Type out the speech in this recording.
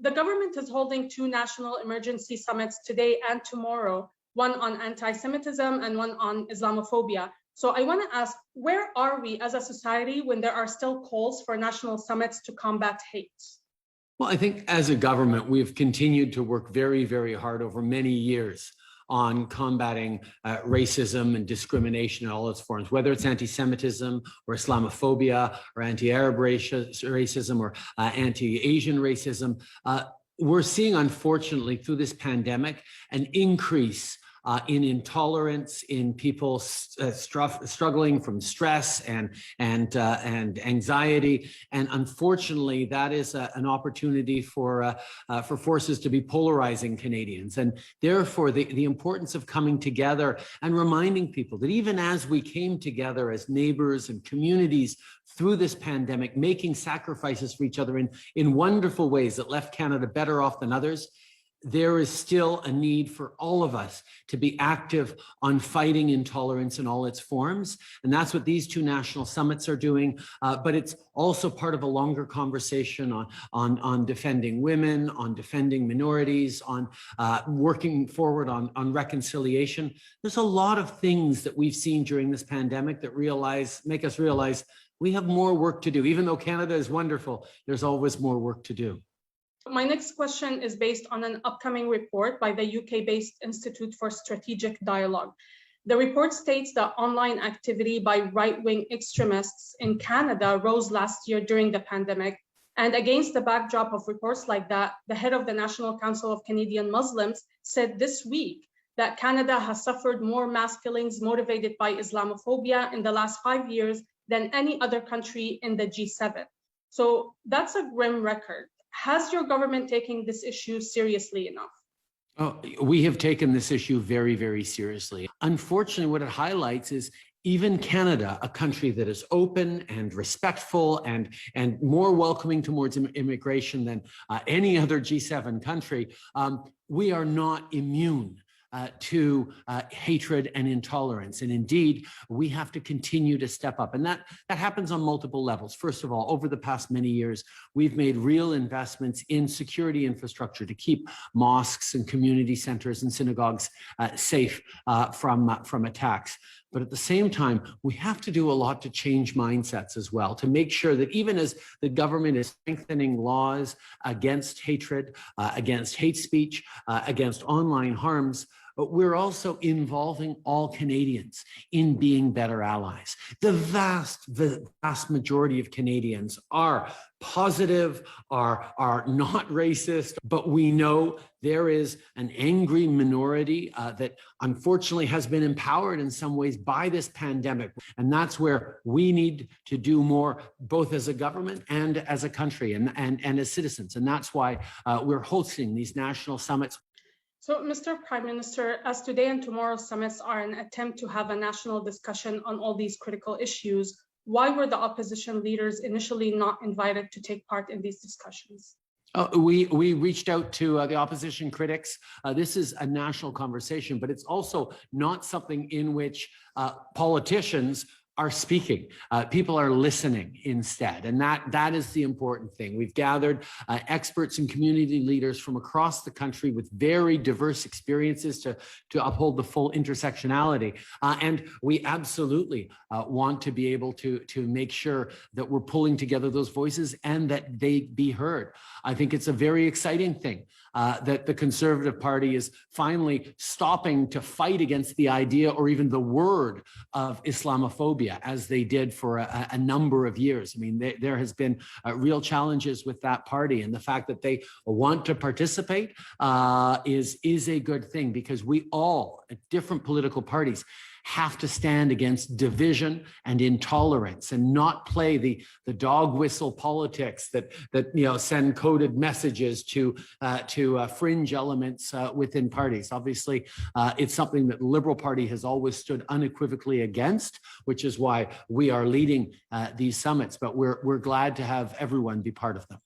the government is holding two national emergency summits today and tomorrow, one on anti-Semitism and one on Islamophobia. So I want to ask, where are we as a society when there are still calls for national summits to combat hate? Well, I think as a government, we've continued to work very, very hard over many years on combating racism and discrimination in all its forms, whether it's anti-Semitism or Islamophobia or anti-Arab racism or anti-Asian racism. We're seeing, unfortunately, through this pandemic, an increase in intolerance, in people struggling from stress and anxiety, and unfortunately, that is an opportunity for forces to be polarizing Canadians. And therefore, the importance of coming together and reminding people that even as we came together as neighbors and communities through this pandemic, making sacrifices for each other in wonderful ways that left Canada better off than others, there is still a need for all of us to be active on fighting intolerance in all its forms. And that's what these two national summits are doing. But it's also part of a longer conversation on defending women, on defending minorities, on working forward on reconciliation. There's a lot of things that we've seen during this pandemic that make us realize we have more work to do. Even though Canada is wonderful, there's always more work to do. My next question is based on an upcoming report by the UK-based Institute for Strategic Dialogue. The report states that online activity by right-wing extremists in Canada rose last year during the pandemic. And against the backdrop of reports like that, the head of the National Council of Canadian Muslims said this week that Canada has suffered more mass killings motivated by Islamophobia in the last 5 years than any other country in the G7. So that's a grim record. Has your government taken this issue seriously enough? Oh, we have taken this issue very, very seriously. Unfortunately, what it highlights is even Canada, a country that is open and respectful and more welcoming towards immigration than any other G7 country, we are not immune to hatred and intolerance. And indeed, we have to continue to step up. And that happens on multiple levels. First of all, over the past many years, we've made real investments in security infrastructure to keep mosques and community centers and synagogues safe from attacks. But at the same time, we have to do a lot to change mindsets as well, to make sure that even as the government is strengthening laws against hatred, against hate speech, against online harms, but we're also involving all Canadians in being better allies. The vast majority of Canadians are positive, are not racist, but we know there is an angry minority that unfortunately has been empowered in some ways by this pandemic. And that's where we need to do more, both as a government and as a country and as citizens. And that's why we're hosting these national summits. So, Mr. Prime Minister, as today and tomorrow's summits are an attempt to have a national discussion on all these critical issues, why were the opposition leaders initially not invited to take part in these discussions? We reached out to the opposition critics. This is a national conversation, but it's also not something in which politicians are speaking. People are listening instead. And that is the important thing. We've gathered experts and community leaders from across the country with very diverse experiences to uphold the full intersectionality. And we absolutely want to be able to make sure that we're pulling together those voices and that they be heard. I think it's a very exciting thing that the Conservative Party is finally stopping to fight against the idea or even the word of Islamophobia, as they did for a number of years. I mean, there has been real challenges with that party, and the fact that they want to participate is a good thing, because we all, at different political parties, have to stand against division and intolerance and not play the dog whistle politics that send coded messages to fringe elements within parties. Obviously, it's something that the Liberal Party has always stood unequivocally against, which is why we are leading these summits. But we're glad to have everyone be part of them.